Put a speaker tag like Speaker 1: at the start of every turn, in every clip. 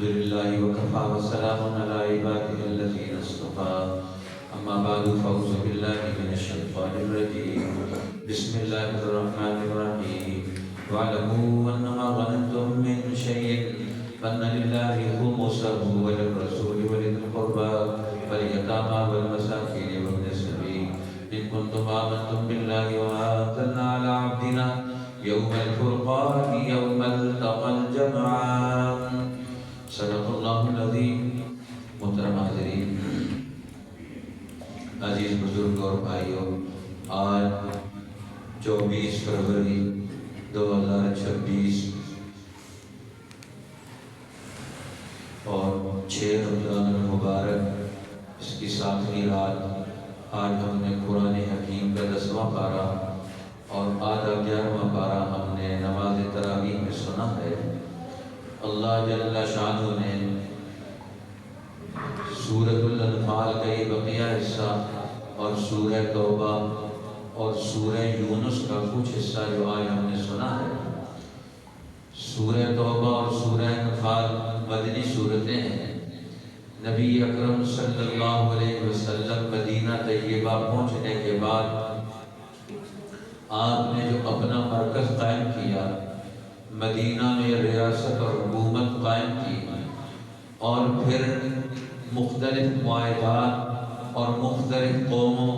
Speaker 1: لله وكفى وسلام على عباده الذين اصطفى أما بعد فأعوذ بالله من الشيطان الرجيم بسم الله الرحمن الرحيم واعلموا أنما غنمتم من شيء فأن لله خمسه وللرسول ولذي القربى واليتامى والمساكين وابن السبيل إن كنتم آمنتم بالله وما أنزلنا على عبدنا يوم الفرقان يوم التقى الجمعان صدق اللہ العظیم۔ محترم حاضرین، عزیز بزرگ اور بھائیوں، آج 24 فروری 2026 اور 6 رمضان المبارک اس کی 7ویں رات، آج ہم نے قرآن حکیم کا 10واں پارہ اور آدھا 11واں پارہ ہم نے نماز تراویح میں سنا ہے۔ اللہ جل شانہ نے سورۃ الانفال کا یہ بقیہ حصہ اور سورہ توبہ اور سورہ یونس کا کچھ حصہ جو آج ہم نے سنا ہے۔ سورہ توبہ اور سورہ انفال مدنی صورتیں ہیں۔ نبی اکرم صلی اللہ علیہ وسلم مدینہ طیبہ پہنچنے کے بعد آپ نے جو اپنا مرکز قائم کیا، مدینہ میں ریاست اور حکومت قائم کی، اور پھر مختلف معاہدات اور مختلف قوموں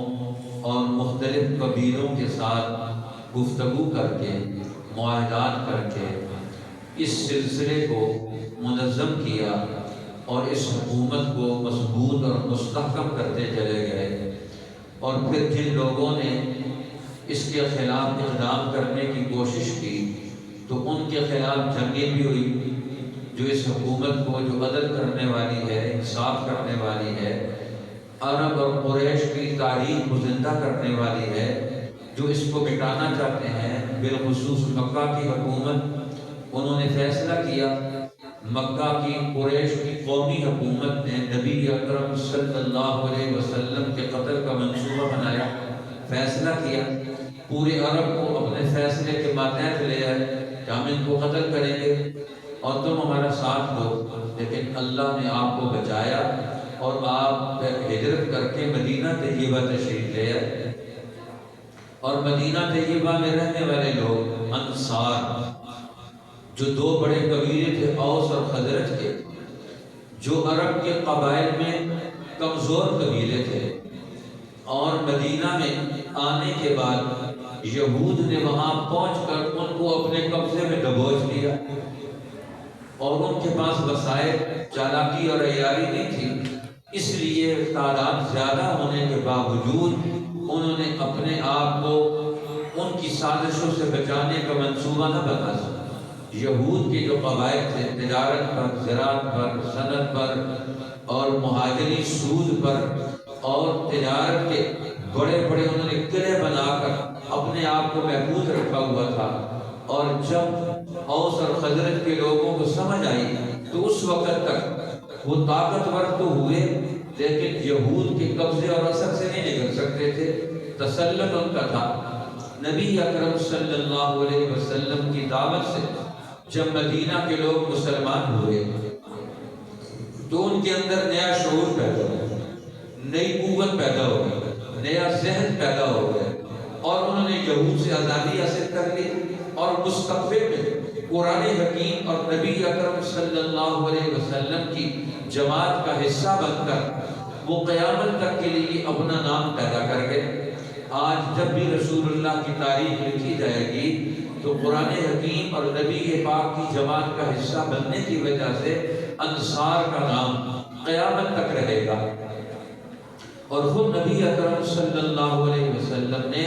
Speaker 1: اور مختلف قبیلوں کے ساتھ گفتگو کر کے، معاہدات کر کے اس سلسلے کو منظم کیا اور اس حکومت کو مضبوط اور مستحکم کرتے چلے گئے۔ اور پھر جن لوگوں نے اس کے خلاف اقدام کرنے کی کوشش کی تو ان کے خلاف جنگیں بھی ہوئی، جو اس حکومت کو جو عدل کرنے والی ہے، انصاف کرنے والی ہے، عرب اور قریش کی تاریخ کو زندہ کرنے والی ہے، جو اس کو مٹانا چاہتے ہیں، بالخصوص مکہ کی حکومت۔ انہوں نے فیصلہ کیا، مکہ کی قریش کی قومی حکومت نے نبی اکرم صلی اللہ علیہ وسلم کے قتل کا منصوبہ بنایا، فیصلہ کیا، پورے عرب کو اپنے فیصلے کے ماتحت لے آئے کہ ہم ان کو قتل کریں گے اور تم ہمارا ساتھ دو۔ لیکن اللہ نے آپ کو بچایا اور آپ ہجرت کر کے مدینہ طیبہ تشریف لے آئے۔ اور مدینہ طیبہ میں رہنے والے لوگ انصار، جو 2 بڑے قبیلے تھے، اوس اور خزرج کے، جو عرب کے قبائل میں کمزور قبیلے تھے، اور مدینہ میں آنے کے بعد یہود نے وہاں پہنچ کر ان کو اپنے قبضے میں دبوچ لیا، اور ان کے پاس وسائل، چالاکی اور عیاری نہیں تھی، اس لیے تعداد زیادہ ہونے کے باوجود انہوں نے اپنے آپ کو ان کی سازشوں سے بچانے کا منصوبہ نہ بنا سکا۔ یہود کے جو قبائل تھے، تجارت پر، زراعت پر، صنعت پر اور مہاجری سود پر اور تجارت کے بڑے بڑے انہوں نے قلعے بنا کر اپنے آپ کو محفوظ رکھا ہوا تھا۔ اور جب اوس اور خزرج کے لوگوں کو سمجھ آئی تو اس وقت تک وہ طاقتور تو ہوئے، لیکن یہود کے قبضے اور اثر سے نہیں نکل سکتے تھے، تسلط ان کا تھا۔ نبی اکرم صلی اللہ علیہ وسلم کی دعوت سے جب مدینہ کے لوگ مسلمان ہوئے تو ان کے اندر نیا شعور پیدا ہوا، نئی قوت پیدا ہو گئی، نیا ذہن پیدا ہو گیا، اور انہوں نے یہود سے آزادی حاصل کر لی، اور مستقبل میں قرآن حکیم اور نبی اکرم صلی اللہ علیہ وسلم کی جماعت کا حصہ بن کر وہ قیامت تک کے لیے اپنا نام پیدا کر گئے۔ آج جب بھی رسول اللہ کی تاریخ لکھی جائے گی تو قرآن حکیم اور نبی پاک کی جماعت کا حصہ بننے کی وجہ سے انصار کا نام قیامت تک رہے گا۔ اور خود نبی اکرم صلی اللہ علیہ وسلم نے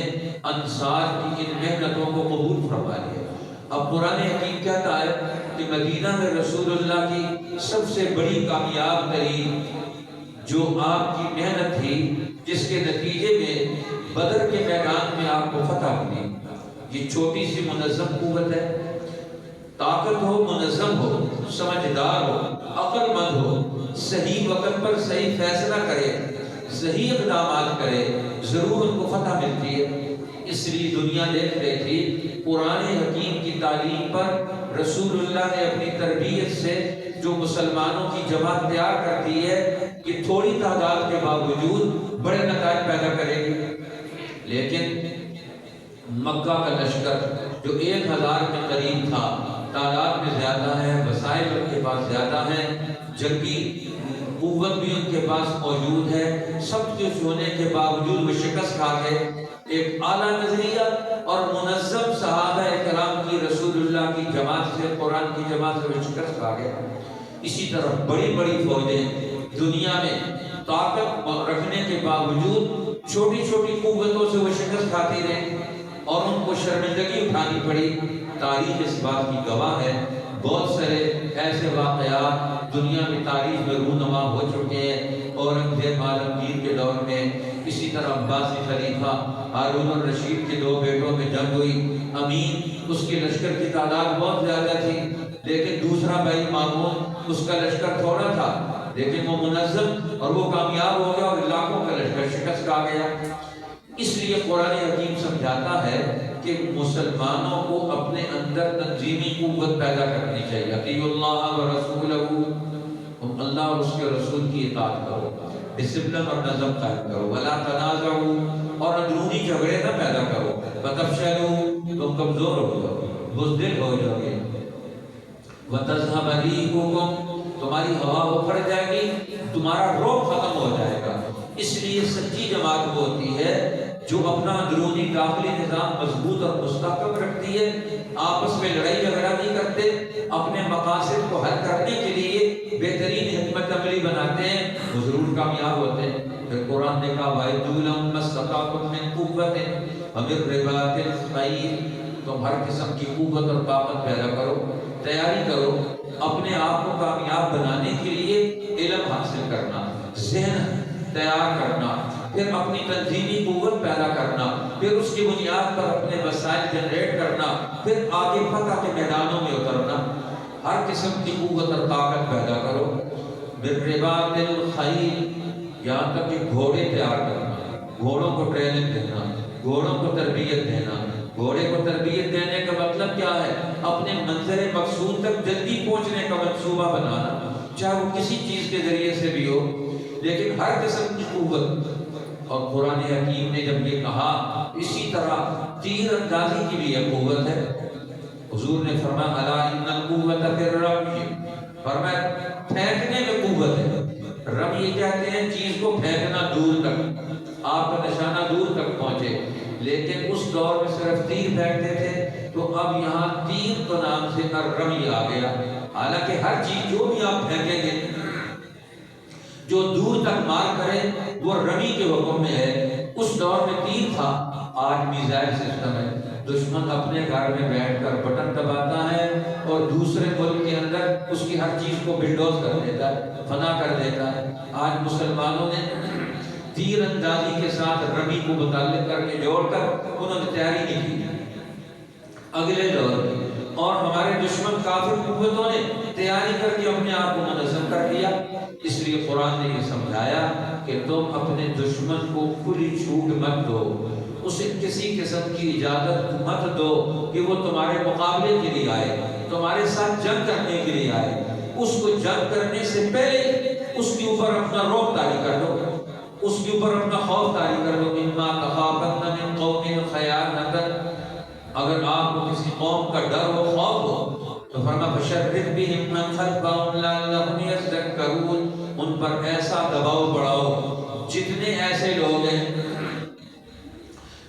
Speaker 1: انصار کی ان محنتوں کو قبول فرما لیا۔ اب قرآن حکیم کہتا ہے کہ مدینہ میں رسول اللہ کی سب سے بڑی کامیاب ترین جو آپ کی محنت تھی، جس کے نتیجے میں بدر کے میدان میں آپ کو فتح ملی۔ یہ چھوٹی سی منظم قوت ہے، طاقت ہو، منظم ہو، سمجھدار ہو، عقل مند ہو، صحیح وقت پر صحیح فیصلہ کرے، صحیح اقدامات کرے، ضرور ان کو فتح ملتی ہے۔ اس لیے دنیا دیکھ رہی تھی قرآن حکیم کی تعلیم پر رسول اللہ نے اپنی تربیت سے جو مسلمانوں کی جماعت تیار کرتی ہے کہ تھوڑی تعداد کے باوجود بڑے نتائج پیدا کرے گی، لیکن مکہ کا لشکر جو 1000 کے قریب تھا، تعداد میں زیادہ ہے، وسائل ان کے پاس زیادہ ہیں، جنگی قوت بھی ان کے پاس موجود ہے، سب کچھ ہونے کے باوجود وہ شکست کھا گئے۔ ایک اعلیٰ نظریہ اور منظم صحابہ کرام کی رسول اللہ کی جماعت سے، قرآن کی جماعت سے وہ شکست کھا گئے۔ اسی طرح بڑی بڑی فوجیں دنیا میں طاقت رکھنے کے باوجود چھوٹی چھوٹی قوتوں سے وہ شکست کھاتی رہی اور ان کو شرمندگی اٹھانی پڑی۔ تاریخ اس بات کی گواہ ہے، بہت سارے ایسے واقعات دنیا میں تاریخ میں رونما ہو چکے ہیں۔ اورنگزیب عالمگیر کے دور میں، اسی طرح عباسی خلیفہ ہارون الرشید کے 2 بیٹوں میں جنگ ہوئی۔ امین اس کے لشکر کی تعداد بہت زیادہ تھی، لیکن دوسرا بھائی مامون اس کا لشکر تھوڑا تھا، لیکن وہ منظم اور وہ کامیاب ہو گیا اور لاکھوں کا لشکر شکست کھا گیا۔ اس لیے قرآن حکیم سمجھاتا ہے کہ مسلمانوں کو اپنے اندر تنظیمی قوت پیدا کرنی چاہیے۔ اطیعوا اللہ و رسولہ، تم اللہ اور اس کے رسول کی اطاعت کرو، ڈسپلن اور نظم قائم کرو، ولا تنازعوا، اور اندرونی جھگڑے نہ پیدا کرو، فتفشلوا، تم کمزور ہو جاؤ گے، بزدل ہو جاؤ گے، وتذهب ريحكم، تمہاری ہوا اکھڑ جائے گی، تمہارا روب ختم ہو جائے گا۔ اس لیے سچی جماعت وہ ہوتی ہے جو اپنا اندرونی داخلی نظام مضبوط اور مستحکم رکھتی ہے، آپس میں لڑائی جھگڑا نہیں کرتے، اپنے مقاصد کو حل کرنے کے لیے بہترین حکمت عملی بناتے ہیں، وہ ضرور کامیاب ہوتے ہیں۔ پھر قرآن نے کہا وَأَعِدُّوا لَهُم مَّا اسْتَطَعْتُم مِّن قُوَّةٍ وَمِن رِّبَاطِ الْخَيْلِ، تم ہر قسم کی قوت اور طاقت پیدا کرو، تیاری کرو، اپنے آپ کو کامیاب بنانے کے لیے علم حاصل کرنا، ذہن تیار کرنا، پھر اپنی تنظیمی قوت پیدا کرنا، پھر اس کی بنیاد پر اپنے وسائل جنریٹ کرنا، پھر آگے فتح کے میدانوں میں اترنا، ہر قسم کی قوت اور طاقت پیدا کرو۔ بالرباط الخیل، یہاں تک کہ گھوڑے تیار کرنا، گھوڑوں کو ٹریننگ دینا، گھوڑوں کو تربیت دینا۔ گھوڑے کو تربیت دینے کا مطلب کیا ہے؟ اپنے منظر مقصود تک جلدی پہنچنے کا منصوبہ بنانا، چاہے وہ کسی چیز کے ذریعے سے بھی ہو، لیکن ہر قسم کی قوت۔ اور قرآن حکیم نے جب یہ کہا، اسی طرح تیر اندازی کی بھی ایک قوت ہے۔ حضور نے فرمایا الا ان القوۃ فی الرمی، فرمایا پھینکنے میں قوت ہے۔ رمی کہتے ہیں چیز کو پھینکنا دور تک، آپ کا نشانہ دور تک پہنچے، لیکن اس دور میں صرف تیر پھینکتے تھے، تو اب یہاں تیر کو نام سے رمی آ گیا۔ حالانکہ ہر چیز جو بھی آپ پھینکیں گے جو دور تک مار کرے وہ رمی کے حکم میں ہے۔ اس دور میں تیر تھا، آج میزائل سسٹم ہے۔ دشمن اپنے گھر میں بیٹھ کر بٹن دباتا ہے اور دوسرے ملک کے اندر اس کی ہر چیز کو بلڈوز کر دیتا ہے، فنا کر دیتا ہے۔ آج مسلمانوں نے تیر اندازی کے ساتھ رمی کو متعلق کر کے جوڑ کر انہوں نے تیاری نہیں کی اگلے دور میں، اور ہمارے دشمن کافر قوتوں نے تیاری کر کے اپنے آپ کو منظم کر لیا۔ اس لیے قرآن نے یہ سمجھایا کہ تم اپنے دشمن کو کھلی چھوٹ مت دو، اسے کسی قسم کی اجازت مت دو کہ وہ تمہارے مقابلے کے لیے آئے، تمہارے ساتھ جنگ کرنے کے لیے آئے۔ اس کو جنگ کرنے سے پہلے اس کے اوپر اپنا رعب طاری کر دو، اس کے اوپر اپنا خوف طاری کر دو۔ اما تخافن من قوم خیانۃ، اگر آپ کو کسی قوم کا ڈر ہو، خوف ہو، تو فرمایا فشرد بهم من خلفهم لعلهم يذكرون، ان پر ایسا دباؤ بڑھاؤ، جتنے ایسے لوگ ہیں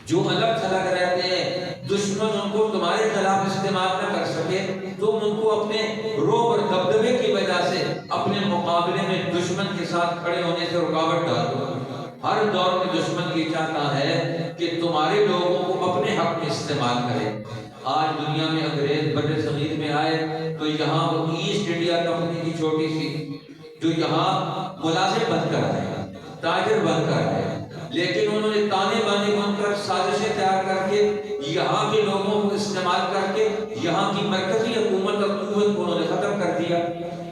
Speaker 1: جو الگ تھلگ رہتے ہیں، دشمن ان کو تمہارے خلاف استعمال نہ کر سکے، تم ان کو اپنے روب اور دبدبے کی وجہ سے اپنے مقابلے میں دشمن کے ساتھ کھڑے ہونے سے رکاوٹ ڈال دو۔ ہر دور میں دشمن یہ چاہتا ہے کہ تمہارے لوگوں کو اپنے حق میں استعمال کرے۔ آج دنیا میں انگریز بر صغیر میں آئے تو یہاں وہ ایسٹ انڈیا کمپنی کی چھوٹی سی جو یہاں ملازم بن کر آئے، تاجر بن کر آئے، لیکن انہوں نے تانے بانے بن کر سازشیں تیار کر کے یہاں کے لوگوں کو استعمال کر کے یہاں کی مرکزی حکومت اور قوت کو انہوں نے ختم کر دیا۔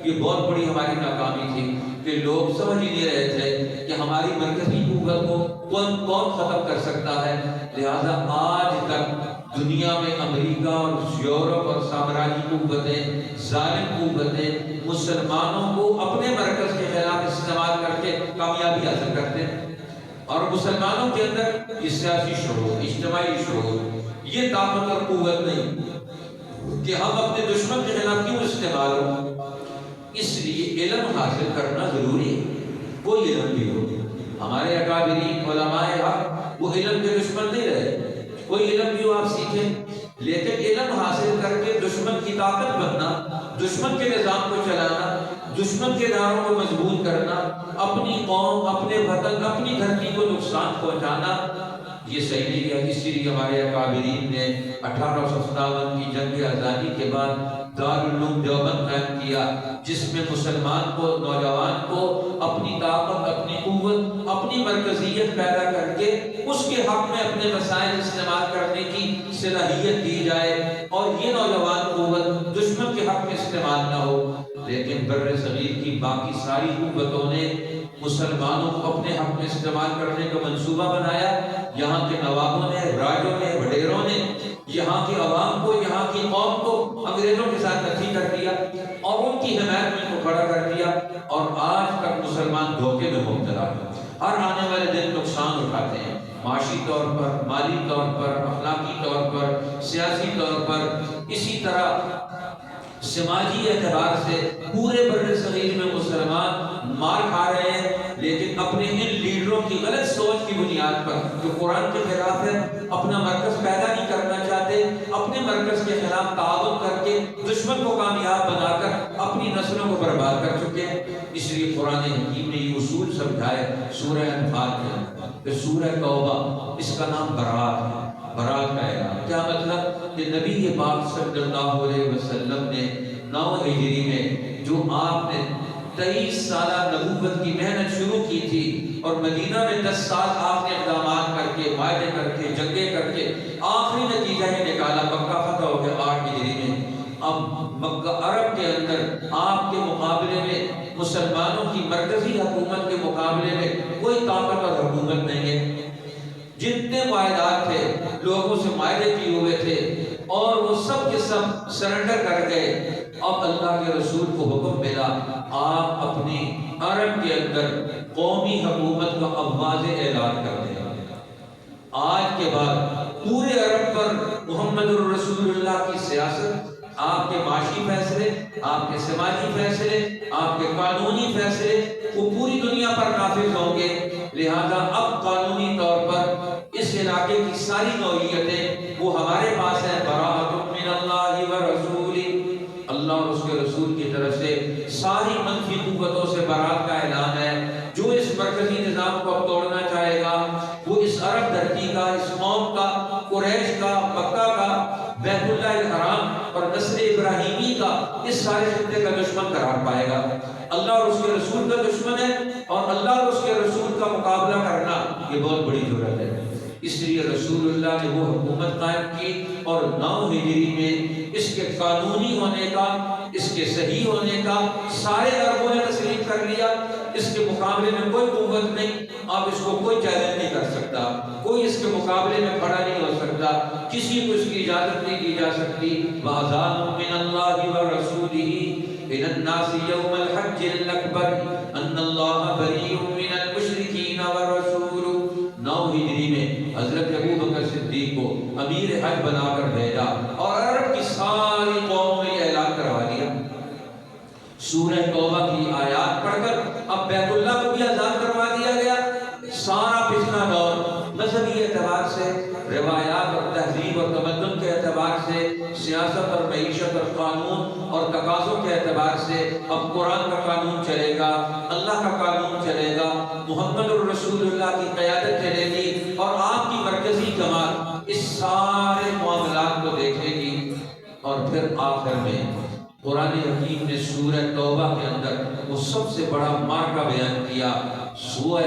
Speaker 1: یہ بہت بڑی ہماری ناکامی تھی کہ لوگ سمجھ ہی نہیں رہے تھے کہ ہماری مرکزی قوت کو کون ختم کر سکتا ہے۔ لہذا آج تک دنیا میں امریکہ اور یورپ اور سامراجی قوتیں، ظالم قوتیں مسلمانوں کو اپنے مرکز کے خلاف استعمال کر کے کامیابی حاصل کرتے ہیں، اور مسلمانوں کے اندر یہ سیاسی شعور، اجتماعی شعور، یہ طاقت اور قوت نہیں کہ ہم اپنے دشمن کے خلاف کیوں استعمال ہوں۔ اس لیے علم حاصل کرنا ضروری ہے، کوئی علم بھی ہو۔ ہمارے اکابرین علماء حق وہ علم کے دشمن نہیں رہے، کوئی علم بھی ہو آپ سیکھیں، لیکن علم حاصل کر کے دشمن کی طاقت بننا، دشمن کے نظام کو چلانا، دشمن کے اداروں کو مضبوط کرنا، اپنی قوم، اپنے وطن، اپنی دھرتی کو نقصان پہنچانا، یہ صحیح نہیں ہے۔ اسی لیے ہمارے اکابرین نے 1857 کی جنگ آزادی کے بعد دارالعلوم دیوبند قائم کیا، جس میں مسلمان کو، نوجوان کو اپنی طاقت، اپنی قوت، اپنی مرکزیت پیدا کر کے اس کے حق میں اپنے وسائل استعمال کرنے کی صلاحیت دی جائے، اور یہ نوجوان قوت دشمن کے حق میں استعمال نہ ہو۔ لیکن بر صغیر کی باقی ساری قوتوں نے مسلمانوں کو اپنے حق میں استعمال کرنے کا منصوبہ بنایا۔ یہاں کے نوابوں نے، راجوں نے، وڈیروں نے یہاں کی عوام کو، یہاں کی قوم کو انگریزوں کے ساتھ کٹھی کر دیا اور ان کی حمایت میں ان کو کھڑا کر دیا، اور آج تک مسلمان دھوکے میں مبتلا ہیں۔ ہر آنے والے دن نقصان اٹھاتے ہیں، معاشی طور پر، مالی طور پر، اخلاقی طور پر، سیاسی طور پر، اسی طرح سماجی اعتبار سے پورے بر صغیر میں مسلمان مار کھا رہے ہیں، لیکن اپنے ان لیڈروں کی غلط سوچ کی بنیاد پر جو قرآن کے خلاف ہے، اپنا مرکز پیدا نہیں کرنا چاہتے، اپنے مرکز کے خلاف تعاون کر کے دشمن کو کامیاب بنا کر اپنی نسلوں کو برباد کر چکے ہیں۔ اس لیے قرآن حکیم نے یہ اصول سمجھائے سورہ انفال میں، سورہ توبہ، اس کا نام برات ہے، برات کا اعلان۔ کیا مطلب؟ کہ نبی پاک صلی اللہ علیہ وسلم نے 9 ہجری میں جو آپ نے 23 سالہ نبوت کی محنت شروع کی تھی، اور مدینہ میں 10 سال آپ نے اقدامات کر کے، معاہدے کر کے، جنگیں کر کے آخری نتیجہ یہ نکالا، مکہ فتح ہو گیا 8 ہجری میں۔ اب مکہ عرب کے اندر آپ کے مقابلے میں، مسلمانوں کی مرکزی حکومت کے مقابلے میں کوئی طاقت اور حکومت نہیں ہے۔ جتنے معاہدات تھے، لوگوں سے معاہدے کیے ہوئے تھے، اور وہ سب کے سب سرنڈر کر گئے۔ اب اللہ کے رسول کو حکم ملا، آپ اپنی عرب کے اندر قومی حکومت کا اب واضح اعلان کر دیں۔ آج کے بعد پورے عرب پر محمد الرسول اللہ کی سیاست، آپ کے معاشی فیصلے، آپ کے سماجی فیصلے، آپ کے قانونی فیصلے وہ پوری دنیا پر نافذ ہوں گے۔ لہذا اب قانونی طور پر اس علاقے کی ساری نوعیتیں وہ ہمارے پاس ہیں۔ براءۃ من اللہ ورسولہ، اللہ اور اس کے رسول کی طرف سے ساری منفی قوتوں سے برات کا اعلان ہے۔ جو اس مرکزی نظام کو اب توڑنا چاہے گا، وہ اس عرب دھرتی کا، اس قوم کا، قریش کا، مکہ کا، بیت اللہ الحرام اور نسل ابراہیمی کا، اس سارے خطے کا دشمن قرار پائے گا۔ اللہ اور اس کے رسول کا دشمن ہے، اور اللہ اور اس کے رسول کا مقابلہ کرنا یہ بہت بڑی ضرورت ہے۔ اس لیے رسول اللہ نے وہ حکومت قائم کی، اور 9 ہجری میں اس کے قانونی ہونے کا، اس کے صحیح ہونے کا سارے عربوں نے تسلیم کر لیا۔ اس کے مقابلے میں کوئی قوت نہیں، اب اس کو کوئی چیلنج نہیں کر سکتا، کوئی اس کے مقابلے میں کھڑا نہیں ہو سکتا، کسی کو اس کی اجازت نہیں دی جا سکتی۔ وَأَذَانٌ مِّنَ اللَّهِ وَرَسُولِهِ إِلَى النَّاسِ يَوْمَ الْحَجِّ الْأَكْبَرِ أَنَّ اللَّهَ بَرِيءٌ مِّنَ الْمُشْرِكِينَ وَرَسُولُهُ۔ 9 ہجری میں حضرت ابوبکر صدیق کو امیر حج بنا کر بھیجا، اور عرب کی ساری قوموں میں یہ اعلان کروا دیا۔ سورہ توبہ کی آیات پڑھ کر اب بیت اللہ کو بھی آزاد کروا دیا گیا۔ سارا پچھلا دور مذہبی اعتبار سے، روایات اور تہذیب اور تمدن کے اعتبار سے، سیاست اور معیشت اور قانون اور تقاضوں کے اعتبار سے اب قرآن کا قانون چلے گا، اللہ کا قانون چلے گا، محمد الرسول اللہ کی قیادت چلے گی، اور آپ کی مرکزی جماعت اس سارے معاملات کو دیکھے گی۔ اور پھر آخر میں قرآن حکیم نے سورہ توبہ کے اندر وہ سب سے بڑا معرکہ بیان کیا، غزوہ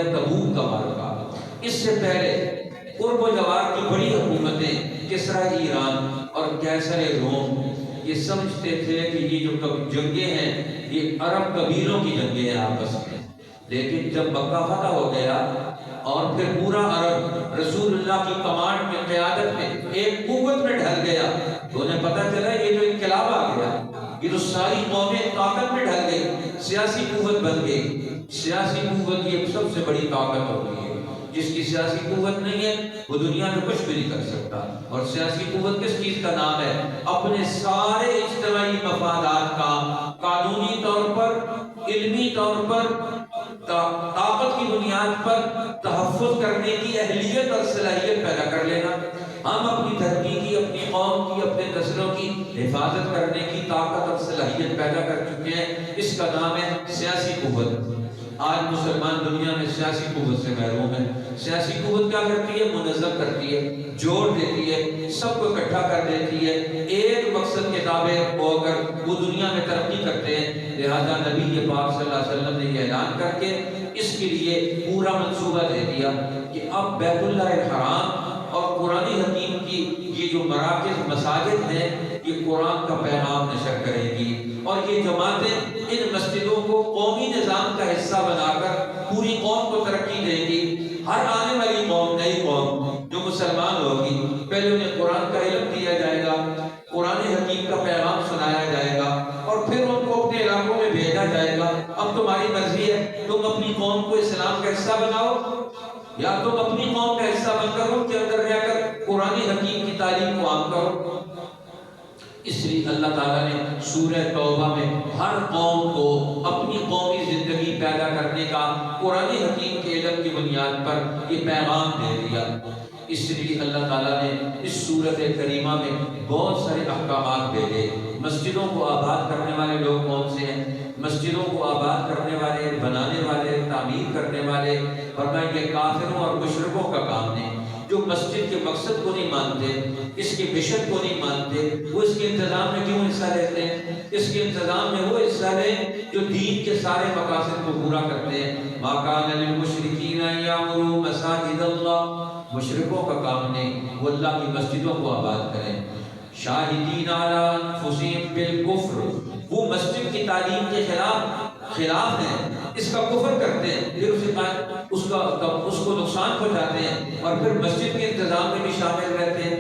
Speaker 1: تبوک کا معرکہ۔ اس سے پہلے قرب و جوار کی بڑی حکومتیں کسریٰ ایران اور قیصر روم یہ سمجھتے تھے کہ یہ جو جنگیں ہیں یہ عرب قبیلوں کی جنگیں ہیں آپس میں، لیکن جب مکہ فتح ہو گیا اور پھر پورا عرب رسول اللہ کی کمانڈ میں، قیادت میں ایک قوت میں ڈھل گیا، تو انہیں پتہ چلا یہ جو انقلاب آ گیا یہ تو ساری قومیں طاقت میں ڈھل گئی، سیاسی قوت بن گئی۔ سیاسی قوت یہ سب سے بڑی طاقت ہوتی ہے۔ جس کی سیاسی قوت نہیں ہے وہ دنیا میں کچھ بھی نہیں کر سکتا۔ اور سیاسی قوت کس چیز کا نام ہے؟ اپنے سارے اجتماعی مفادات کا قانونی طور پر، علمی طور پر، طاقت کی بنیاد پر تحفظ کرنے کی اہلیت اور صلاحیت پیدا کر لینا۔ ہم اپنی دھرتی کی، اپنی قوم کی، اپنے نسلوں کی حفاظت کرنے کی طاقت اور صلاحیت پیدا کر چکے ہیں۔ اس کا نام ہے سیاسی قوت۔ آج مسلمان دنیا میں سیاسی قوت سے محروم ہے۔ سیاسی قوت کیا کرتی ہے؟ منظم کرتی ہے، جوڑ دیتی ہے، سب کو اکٹھا کر دیتی ہے، ایک مقصد کے تابع ہو کر وہ دنیا میں ترقی کرتے ہیں۔ لہذا نبی پاک صلی اللہ علیہ وسلم نے یہ اعلان کر کے اس کے لیے پورا منصوبہ دے دیا کہ اب بیت اللہ الحرام اور قرآن حکیم کی یہ جو مراکز، مساجد ہیں، یہ قرآن کا پیغام نشر کریں گی، اور یہ جماعتیں ان مسجدوں کو قومی نظام کا حصہ بنا کر پوری قوم کو ترقی دیں گی۔ ہر آنے والی قوم، نئی قوم جو مسلمان ہوگی، پہلے انہیں قرآن کا علم دیا جائے گا، قرآن حکیم کا پیغام سنایا جائے گا، اور پھر ان کو اپنے علاقوں میں بھیجا جائے گا۔ اب تمہاری مرضی ہے، تم اپنی قوم کو اسلام کا حصہ بناؤ، یا تم اپنی قوم کا حصہ بن کر ان کے اندر رہ کر قرآن حکیم کی تعلیم کو عام کرو۔ اس لیے اللہ تعالیٰ نے سورہ توبہ میں ہر قوم کو اپنی قومی زندگی پیدا کرنے کا قرآن حکیم کے علم کی بنیاد پر یہ پیغام دے دیا۔ اس لیے اللہ تعالیٰ نے اس سورۃ کریمہ میں بہت سارے احکامات دے دے۔ مسجدوں کو آباد کرنے والے لوگ کون سے ہیں؟ مسجدوں کو آباد کرنے والے، بنانے والے، تعمیر کرنے والے، فرمایا یہ کافروں اور مشرکوں کا کام نہیں۔ جو مسجد کے مقصد کو نہیں مانتے، اس کے مشن کو نہیں مانتے، وہ اس کے انتظام میں کیوں حصہ لیتے ہیں؟ اس کے انتظام میں وہ حصہ لیں جو دین کے سارے مقاصد کو پورا کرتے ہیں۔ مَا كَانَ لِلْمُشْرِكِينَ أَن يَعْمُرُوا مَسَاجِدَ اللَّهِ، مشرکوں کا کام نہیں، وہ اللہ کی مسجدوں کو آباد کریں۔ شاہدین علی انفسہم بالکفر، وہ مسجد کی تعلیم کے خلاف ہیں، اس کا کفر کرتے ہیں، پھر اس کو نقصان پہنچاتے ہیں، اور پھر مسجد کے انتظام میں بھی شامل رہتے ہیں۔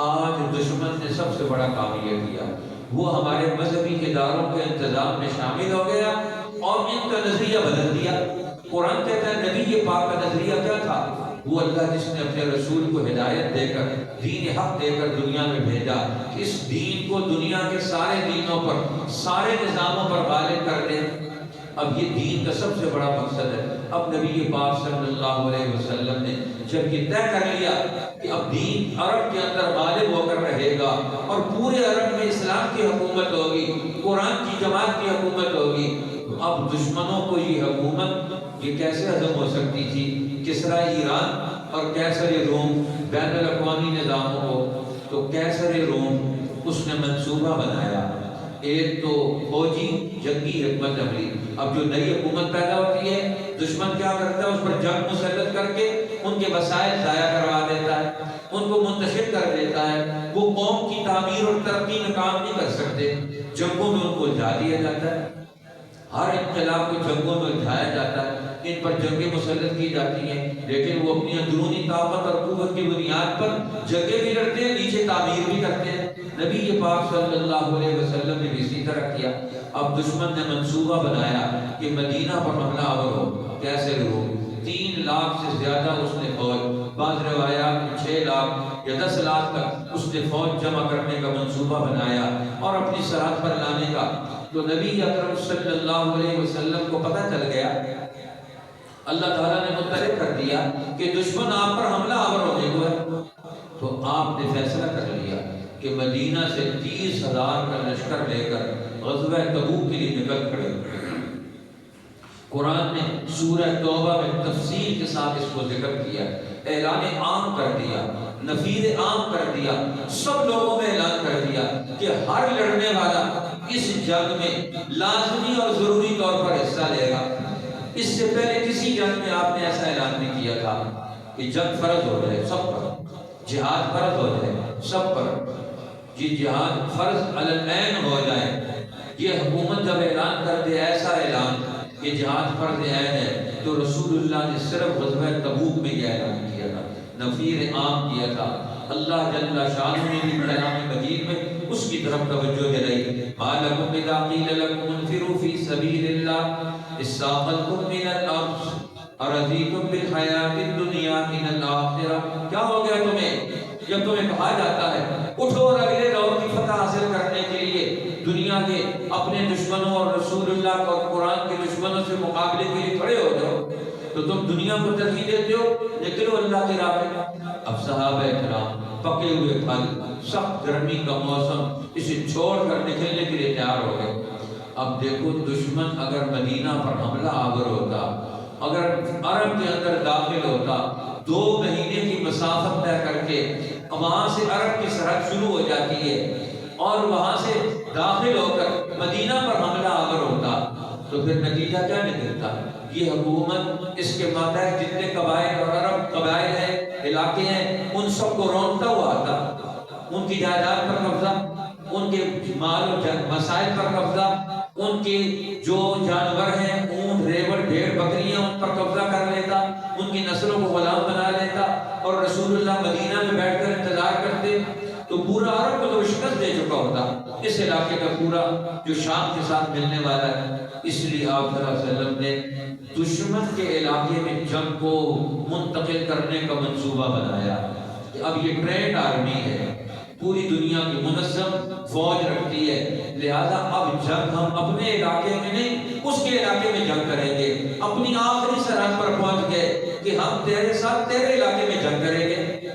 Speaker 1: آج دشمن نے سب سے بڑا کام یہ کیا، وہ ہمارے مذہبی اداروں کے انتظام میں شامل ہو گیا اور ان کا نظریہ بدل دیا۔ قرآن کہتا ہے نبی پاک کا نظریہ کیا تھا؟ وہ اللہ جس نے اپنے رسول کو ہدایت دے کر، دین حق دے کر دنیا میں بھیجا، اس دین کو دنیا کے سارے دینوں پر، سارے نظاموں پر غالب کر دے۔ اب یہ دین کا سب سے بڑا مقصد ہے۔ اب نبی پاک صلی اللہ علیہ وسلم نے جب یہ طے کر لیا کہ اب دین عرب کے اندر غالب ہو کر رہے گا اور پورے عرب میں اسلام کی حکومت ہوگی، قرآن کی جماعت کی حکومت ہوگی، تو اب دشمنوں کو یہ حکومت یہ کیسے ہضم ہو سکتی تھی؟ کسرا ایران اور کیسر روم بین الاقوامی نظاموں کو، تو کیسر روم اس نے منصوبہ بنایا، ایک تو فوجی جنگی حکمت عملی۔ اب جو نئی حکومت پیدا ہوتی ہے، دشمن کیا کرتا ہے؟ اس پر جنگ مسلط کر کے ان کے وسائل ضائع کروا دیتا ہے، ان کو منتشر کر دیتا ہے۔ وہ قوم کی تعمیر اور ترقی میں کام نہیں کر سکتے، جنگوں میں ان کو الجھا دیا جاتا ہے۔ ہر انقلاب کو جنگوں میں الجھایا جاتا ہے، ان پر جنگیں مسلط کی جاتی ہیں، لیکن وہ اپنی اندرونی طاقت اور قوت کی بنیاد پر جنگیں بھی لڑتے ہیں، نیچے تعمیر بھی کرتے ہیں۔ نبی پاک صلی اللہ علیہ وسلم نے بھی اسی طرح کیا۔ اب دشمن نے منصوبہ بنایا کہ مدینہ پر حملہ آور ہو، کیسے ہو؟ 3 لاکھ سے زیادہ اس نے فوج، بعض روایات میں 6 لاکھ یا 10 لاکھ تک اس نے فوج جمع کرنے کا منصوبہ بنایا اور اپنی سرحد پر لانے کا۔ تو نبی اکرم صلی اللہ علیہ وسلم کو پتہ چل گیا، اللہ تعالیٰ نے مطلع کر دیا کہ دشمن آپ پر حملہ آور ہونے کو ہے، تو آپ نے فیصلہ کر لیا کہ مدینہ سے 30,000 کا لشکر لے کر غزوہ تبوک کے لیے نکل پڑے۔ قرآن نے سورہ توبہ میں تفصیل کے ساتھ اس کو ذکر کیا، اعلان عام کر دیا، نفیر عام کر دیا، سب لوگوں میں اعلان کر دیا کہ ہر لڑنے والا اس جنگ میں لازمی اور ضروری طور پر حصہ لے گا۔ اس سے پہلے کسی جنگ میں آپ نے ایسا اعلان نہیں کیا تھا کہ جنگ فرض ہو جائے سب پر، جہاد فرض ہو جائے سب پر، یہ جہاد فرض علی العین ہو جائے۔ یہ حکومت جب اعلان کر دے ایسا اعلان کہ جہاد فرض عین ہے، تو رسول اللہ نے صرف غزوہ تبوک میں یہ اعلان کیا تھا، نفیر عام کیا تھا۔ اللہ جل شانہ نے بھی کلام مجید میں اس کی طرف توجہ دلائی. ما لکم اذا قیل لکم انفروا فی سبیل اللہ استاقلتم من الارض ارضیتم بالحیات الدنیا من الآخرہ. کیا ہو گیا تمہیں جب تمہیں کہا جاتا ہے اٹھو اور اگلے دور کی فتح حاصل کرنے کے لیے دنیا کے اپنے دشمنوں اور رسول اللہ اور قرآن کے دشمنوں سے مقابلے کے لیے کھڑے ہو جاؤ، تو تم دنیا کو ترجیح دیتے ہو نکلو اللہ کی راہ میں. اب صحابہ کرام پکے ہوئے پھل، سخت گرمی کا موسم، اسے چھوڑ کر نکلنے کے لیے تیار ہو گئے. اب دیکھو دشمن اگر مدینہ پر حملہ آور ہوتا، اگر عرب کے اندر داخل ہوتا، 2 مہینے کی مسافت طے کر کے وہاں سے عرب کی سرحد شروع ہو جاتی ہے اور وہاں سے داخل ہو کر مدینہ پر حملہ آور ہوتا، تو پھر نتیجہ کیا نکلتا؟ یہ حکومت اس کے ماتحت جتنے قبائل اور عرب قبائل ہیں، علاقے ہیں، ان سب کو رونتا ہوا آتا. ان کی جائیداد پر قبضہ، ان کے مال و مسائل پر قبضہ، ان کے جو جانور ہیں اونٹ ریوڑ بھیڑ بکریاں ان پر قبضہ کر لیتا، ان کی نسلوں کو غلام بنا لیتا اور رسول اللہ مدینہ میں بیٹھ کر انتظار کرتے تو پورا عرب کو تو شکست دے چکا ہوتا، اس علاقے کا پورا جو شام کے ساتھ ملنے والا ہے. اس لیے آپ صلی اللہ علیہ وسلم نے دشمن کے علاقے میں جنگ کو منتقل کرنے کا منصوبہ بنایا. اب یہ ٹرینڈ آرمی ہے، پوری دنیا کی منظم فوج رکھتی ہے، لہذا اب جنگ ہم اپنے علاقے میں نہیں اس کے علاقے میں جنگ کریں گے. اپنی آخری سرحد پر پہنچ گئے کہ ہم تیرے ساتھ تیرے علاقے میں جنگ کریں گے.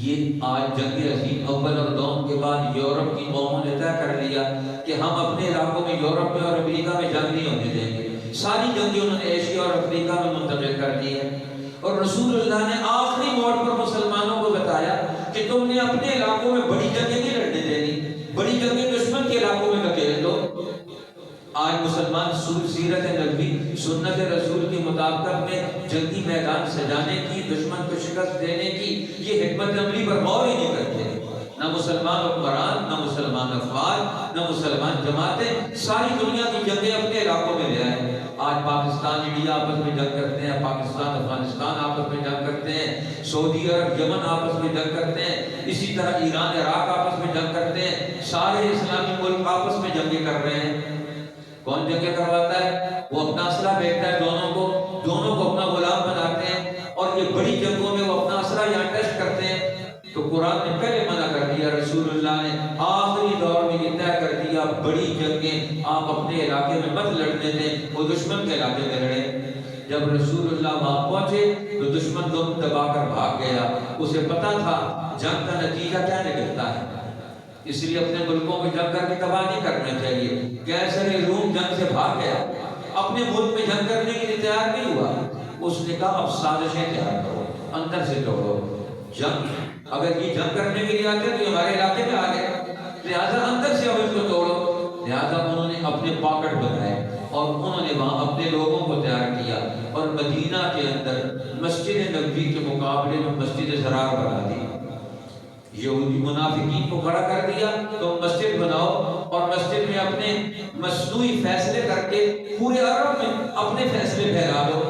Speaker 1: یہ آج جنگ عظیم اول اور دوم کے بعد یورپ کی قوموں نے طے کر لیا کہ ہم اپنے علاقوں میں یورپ میں اور امریکہ میں جنگ نہیں ہونے دیں گے. ساری جنگیں انہوں نے ایشیا اور افریقہ میں منتقل کر دی ہے. اور رسول اللہ نے آخری موڑ پر مسلمانوں کو بتایا کہ تم نے اپنے علاقوں میں بڑی جنگیں نہیں لڑنے دینی، بڑی جنگیں دشمن کے علاقوں میں دھکیل دو. آج مسلمان سیرت نبوی سنت رسول کے مطابق اپنے جنگی میدان سجانے کی، دشمن کو شکست دینے کی یہ حکمت عملی پر غور ہی نہیں کرتے. نہ مسلمان حکمران، نہ مسلمان افراد، نہ مسلمان جماعتیں ساری دنیا کی جنگیں اپنے علاقوں میں لے آئے. آج پاکستان انڈیا آپس میں جنگ کرتے ہیں، پاکستان افغانستان آپس میں جنگ کرتے ہیں، سعودی عرب یمن آپس میں جنگ کرتے ہیں، اسی طرح ایران عراق آپس میں جنگ کرتے ہیں. سارے اسلامی ملک آپس میں جنگیں کر رہے ہیں. کون جنگیں کرواتا ہے؟ وہ اپنا اسلحہ بیچتا ہے دونوں کو اپنا غلام بناتے ہیں اور یہ بڑی جنگوں میں وہ اپنا اسلحہ یہاں ٹیسٹ کرتے ہیں. تو قرآن نے پہلے منع کر دیا، رسول اللہ نے آخری دور میں یہ طے کر دیا بڑی جنگیں آپ اپنے علاقے میں مت لڑنے دیں، وہ دشمن کے علاقے میں لڑیں. جب رسول اللہ وہاں پہنچے تو دشمن کو دبا کر بھاگ گیا. اسے پتا تھا جنگ کا نتیجہ کیا نکلتا ہے، اس لیے اپنے ملکوں میں جنگ کر کے تباہ نہیں کرنا چاہیے. کیسر روم جنگ سے بھاگ گیا، اپنے ملک میں جنگ کرنے کے لیے تیار نہیں ہوا. اس نے کہا اب سازشیں تیار کرو، اندر سے توڑو. جنگ اگر یہ جنگ کرنے کے لیے آتے تو ہمارے علاقے میں آ گئے، لہٰذا اندر سے اب اس کو توڑو. لہٰذا انہوں نے اپنے پاکٹ بنائے اور انہوں نے وہاں اپنے لوگوں کو تیار کیا اور مدینہ کے اندر مسجد نبوی کے مقابلے میں مسجد زرار بنا دی. یہودی منافقین کو کھڑا کر دیا تو مسجد بناؤ اور مسجد میں اپنے مصنوعی فیصلے کر کے پورے عرب میں اپنے فیصلے پھیلا دو.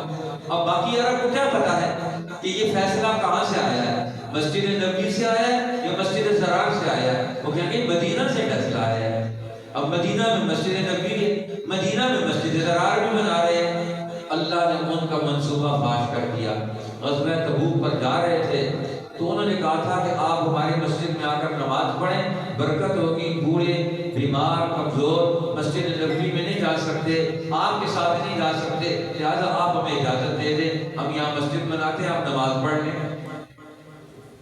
Speaker 1: اب باقی عرب کو کیا پتا ہے کہ یہ فیصلہ کہاں سے آیا ہے، مسجد نبوی سے آیا ہے یا مسجد زرار سے آیا ہے؟ وہ کہیں گے مدینہ سے فیصلہ آیا ہے. اب مدینہ میں مسجد نبوی ہے، مدینہ میں مسجد زرار بھی بنا رہے ہیں. اللہ نے ان کا منصوبہ فاش کر دیا. غزوہ تبوک پر جا رہے تھے تو انہوں نے کہا تھا کہ آپ ہماری مسجد میں آ کر نماز پڑھیں، برکت ہوگی. بوڑھے بیمار کمزور مسجد نبوی میں نہیں جا سکتے، آپ کے ساتھ نہیں جا سکتے، لہٰذا آپ ہمیں اجازت دے دیں، ہم یہاں مسجد بناتے ہیں، آپ نماز پڑھ لیں.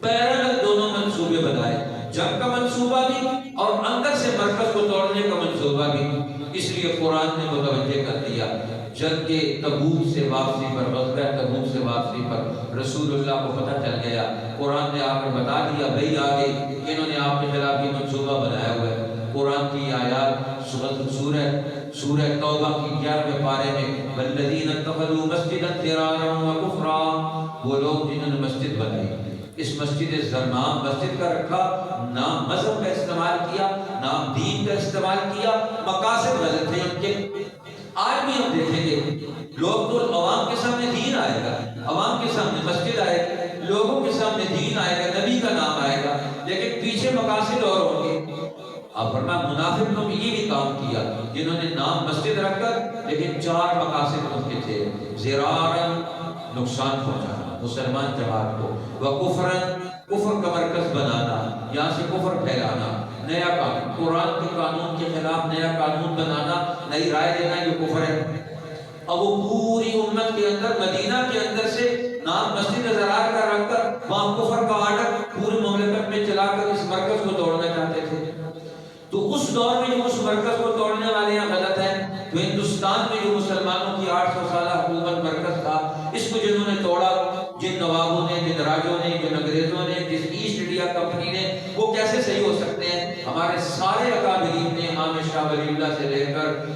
Speaker 1: پیرل دونوں منصوبے بنائے، جنگ کا منصوبہ بھی اور اندر سے مرکز کو توڑنے کا منصوبہ بھی. اس لیے قرآن نے متوجہ کر دیا. جنگ کے تبوک سے واپسی پر، غزوہ تبوک سے واپسی پر رسول اللہ کو پتہ چل گیا. قرآن نے آ کر بتا دیا بھئی آگے انہوں نے آپ کے خلاف یہ منصوبہ بنایا ہوا ہے. قرآن کی آیات سورہ توبہ کی 11ویں پارے میں والذین اتخذوا مسجدا ضرارا وکفرا، وہ لوگ جنہوں نے مسجد بنائی، اس مسجد نام مسجد کا رکھا، نام مذہب کا استعمال کیا، نام دین کا استعمال کیا، مقاصد غلط تھے ان کے. آج بھی ہم دیکھیں گے لوگ تو عوام کے سامنے دین آئے گا، عوام کے سامنے مسجد آئے گا، لوگوں کے سامنے دین آئے گا، نبی کا نام آئے گا، لیکن پیچھے مقاصد اور ہوں گے. فرمایا منافقوں نے یہ بھی کام کیا جنہوں نے نام مسجد رکھ کر لیکن 4 مقاصد ان کے تھے، زرارن نقصان پہنچانا مسلمان جماعت کو، وکفرن کفر کا مرکز بنانا، یہاں سے کفر پھیلانا، نیا قانون قرآن کے قانون کے خلاف نیا قانون بنانا، نئی رائے دینا، یہ کفر ہے۔ اب وہ پوری امت کے اندر مدینہ کے اندر سے نام مسجد زرار کا رکھ کر وہاں کفر کا آرڈر پوری مملکت میں چلا کر اس مرکز کو توڑنا چاہتے تھے۔ تو اس دور میں جو اس مرکز کو توڑنے والے یہاں غلط ہیں، تو ہندوستان میں جو مسلمانوں کی 800 سالہ حکومت مرکز تھا، اس کو جنہوں نے توڑا، جن نوابوں نے، جن راجوں نے، جن انگریزوں نے، جس ایسٹ انڈیا کمپنی نے، وہ کیسے صحیح ہو سکتے ہیں؟ ہمارے سارے اکابرین نے، امام شاہ ولی اللہ سے لے کر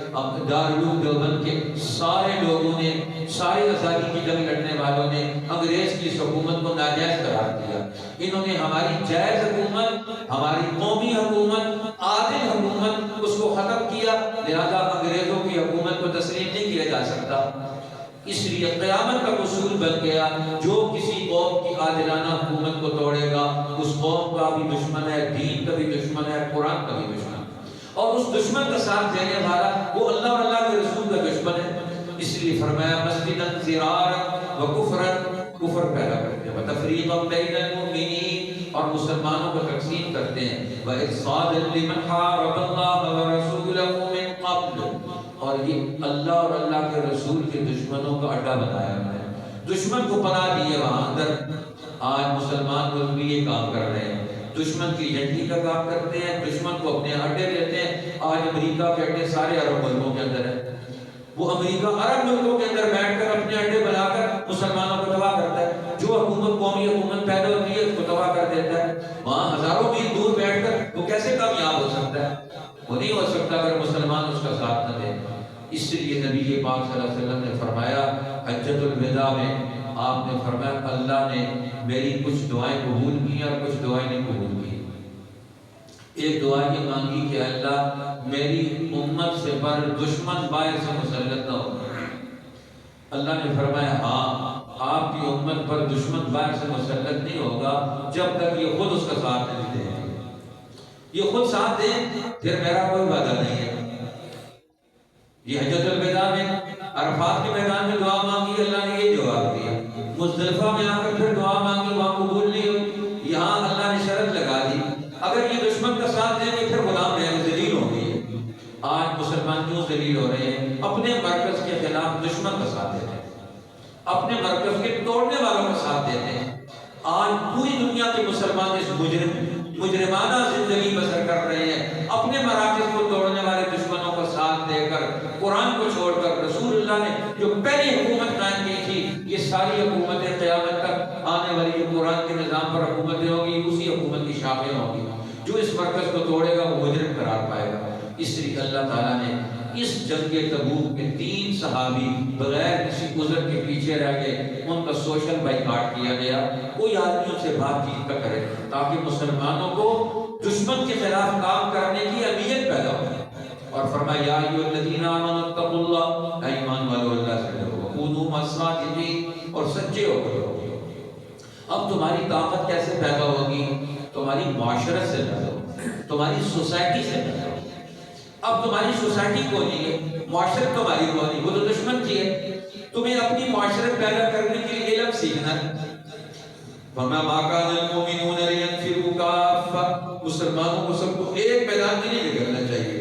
Speaker 1: دارالعلوم دیوبند کے سارے لوگوں نے، سارے آزادی کی جنگ لڑنے والوں نے انگریز کی اس حکومت کو ناجائز قرار دیا۔ انہوں نے ہماری جائز حکومت، ہماری قومی حکومت، عادل حکومت، اس کو ختم کیا، لہذا انگریزوں کی حکومت کو تسلیم نہیں کیا جا سکتا۔ اس لیے قیامت کا اصول بن گیا، جو کسی قوم کی عادلانہ حکومت کو توڑے گا اس قوم کا بھی دشمن ہے، دین کا بھی دشمن ہے، قرآن کا بھی دشمن ہے، اور اس دشمن کا ساتھ دینے والا وہ اللہ اور اللہ کے رسول کا دشمن ہے۔ اس لیے فرمایا مسجداً ضرارا وکفرا، کفر پیدا کرتے ہیں، وتفریقا بین المؤمنین، اور مسلمانوں کو تقسیم کرتے ہیں، وارصادا لمن حارب اللہ ورسولہ من قبل، اور یہ اللہ اور اللہ کے رسول کے دشمنوں کا اڈا بنایا ہے، دشمن کو پناہ دیے وہاں اندر۔ آج مسلمان لوگ بھی یہ کام کر رہے ہیں، دشمن کی ایجنٹی کا کام کرتے ہیں، دشمن کو اپنے اڈے دیتے ہیں۔ آج امریکہ کے اڈے سارے عرب ملکوں کے اندر ہیں، وہ امریکہ عرب ملکوں کے اندر بیٹھ کر اپنے اڈے بنا کر مسلمانوں کو تباہ کرتا ہے، جو حکومت قومی حکومت پیدا ہوتی ہے اس کو تباہ کر دیتا ہے۔ وہاں ہزاروں میل دور بیٹھ کر وہ کیسے کامیاب ہو سکتا ہے؟ وہ نہیں ہو سکتا اگر مسلمان اس کا ساتھ نہ دے۔ اس لیے نبی پاک صلی اللہ علیہ وسلم نے فرمایا حجۃ الوداع میں، آپ نے فرمایا اللہ نے میری کچھ دعائیں قبول کی اور کچھ دعائیں نہیں قبول کی۔ ایک دعا یہ مانگی کہ اللہ میری امت سے پر دشمن باہر سے مسلط نہ ہو۔ اللہ نے فرمایا ہاں، آپ کی امت پر دشمن باہر سے مسلط نہیں ہوگا جب تک یہ خود اس کا ساتھ نہیں دیں۔ یہ خود ساتھ دیں پھر میرا کوئی وعدہ نہیں ہے۔ یہ حجۃ الوداع میں عرفات کے میدان میں دعا مانگی، اللہ نے یہ جواب دیا۔ مزدلفہ میں آ کر پھر دعا مانگی، وہاں قبول نہیں ہوئی، یہاں اللہ نے شرط لگا دی اگر یہ دشمن کا ساتھ دیں گے پھر غلام رہیں گے، ذلیل ہوں گے۔ آج مسلمان کیوں ذلیل ہو رہے ہیں؟ اپنے مرکز کے خلاف دشمن کا ساتھ دیتے ہیں، اپنے مرکز کے توڑنے والوں کا ساتھ دیتے ہیں۔ آج پوری دنیا کے مسلمان اس مجرمانہ زندگی بسر کر رہے ہیں، اپنے مراکز کو توڑنے والے دشمنوں کا ساتھ دے کر، قرآن کو چھوڑ کر۔ رسول اللہ نے جو پہلی حکومت قائم کی تھی، یہ ساری حکومتیں قیامت تک آنے والی جو قرآن کے نظام پر حکومتیں ہوں گی، اسی حکومت کی شاخیں ہوں گی۔ جو اس مرکز کو توڑے گا وہ مجرم قرار پائے گا۔ اس لیے اللہ تعالیٰ نے اس جنگ تبوک میں 3 صحابی بغیر کسی عذر کے پیچھے رہ گئے، ان کا سوشل بائیکاٹ کیا گیا، کوئی آدمی ان سے بات چیت نہ کرے، تاکہ مسلمانوں کو دشمن کے خلاف کام کرنے کی اہمیت پیدا ہو۔ اور فرمایا یا ایھا الذین آمنوا اتقوا اللہ، اے ایمان والو اللہ سے ڈرو، وکونوا مع الصادقین، اور سچے ہو کرو۔ اب تمہاری طاقت کیسے پیدا ہوگی؟ تمہاری معاشرت سے پیدا ہوگی، تمہاری سوسائٹی سے پیدا ہوگی۔ اب تمہاری سوسائٹی کو نہیں ہے، معاشرت تمہاری کو نہیں، وہ تو دشمن کی ہے۔ تمہیں اپنی معاشرت پیدا کرنے کے لیے علم سیکھنا ہے۔ وَمَا كَانَ الْمُؤْمِنُونَ لِيَنْفِرُوا كَافَّةً، مسلمانوں کو سب کو ایک میدان میں نہیں نکلنا چاہیے۔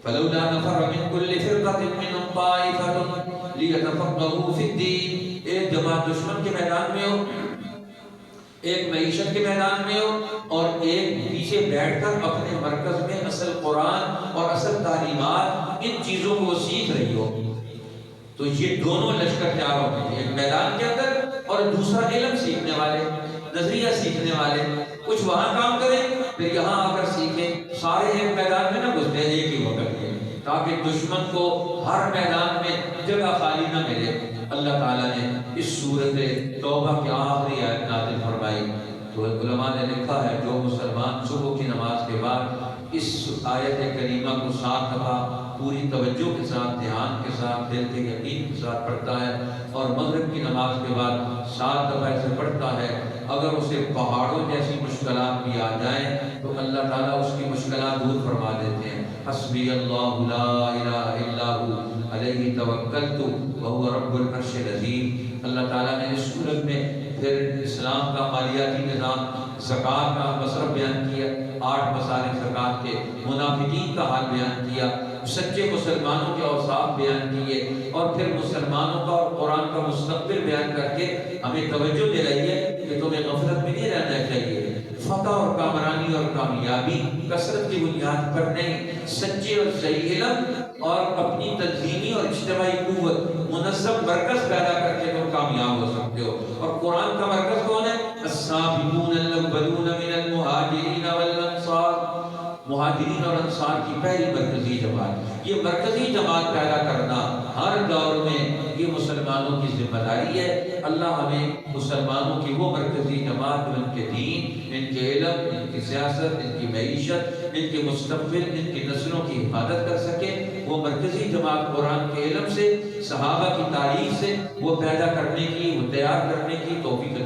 Speaker 1: فَلَوْلَا نَفَرَ مِنْ كُلِّ فِرْقَةٍ مِّنْهُمْ طَائِفَةٌ لِيَتَفَقَّهُوا فِي الدِّينِ، ایک جماعت دشمن کے میدان میں ہو، ایک معیشت کے میدان میں ہو، اور ایک پیچھے بیٹھ کر اپنے مرکز میں اصل قرآن اور اصل تعلیمات، ان چیزوں کو سیکھ رہی ہو، تو یہ دونوں لشکر تیار ہوتے ہیں، ایک میدان کے اندر اور دوسرا علم سیکھنے والے، نظریہ سیکھنے والے۔ کچھ وہاں کام کریں پھر یہاں آ کر سیکھیں، سارے ایک میدان میں نہ گھس جائیں ایک ہی وقت میں، تاکہ دشمن کو ہر میدان میں جگہ خالی نہ ملے۔ اللہ تعالیٰ نے اس سورت توبہ کی آخری آیت نازل فرمائی، تو علماء نے لکھا ہے جو مسلمان صبح کی نماز کے بعد اس آیت کریمہ کو 7 دفعہ پوری توجہ کے ساتھ، دھیان کے ساتھ، دل کے یقین کے ساتھ پڑھتا ہے، اور مغرب کی نماز کے بعد 7 دفعہ اسے پڑھتا ہے، اگر اسے پہاڑوں جیسی مشکلات بھی آ جائیں تو اللہ تعالیٰ اس کی مشکلات دور فرما دیتے ہیں۔ حسبی اللہ لا الہ الا ہو علیہ توکلت وہو رب العرش العظیم۔ اللہ تعالیٰ نے اس سورت میں پھر اسلام کا مالیاتی نظام، زکوٰۃ کا مصرف بیان کیا، 8 مصارف زکوٰۃ کے، منافقین کا حال بیان کیا، سچے مسلمانوں کے اوصاف بیان کیے، اور پھر مسلمانوں کا اور قرآن کا مستقبل بیان کر کے ہمیں توجہ دلائی ہے کہ تمہیں غفلت میں نہیں رہنا چاہیے۔ فتح اور کامرانی اور کامیابی کثرت کی بنیاد پر نہیں، سچے اور صحیح علم اور اپنی تنظیمی اور اجتماعی قوت، منظم مرکز پیدا کر کے تم کامیاب ہو سکتے ہو۔ اور قرآن کا مرکز کون ہے؟ السابقون الاولون من المہاجرین والانصار، مہاجرین اور انصار کی پہلی مرکزی جماعت۔ یہ مرکزی جماعت پیدا کرنا ہر دور میں یہ مسلمانوں کی ذمہ داری ہے۔ اللہ ہمیں مسلمانوں کی وہ مرکزی جماعت، ان کے دین، ان کے علم، ان کی سیاست، ان کی معیشت، ان کے مستقبل، ان کی نسلوں کی حفاظت کر سکے، وہ مرکزی جماعت قرآن کے علم سے، صحابہ کی تاریخ سے وہ پیدا کرنے کی، وہ تیار کرنے کی توفیق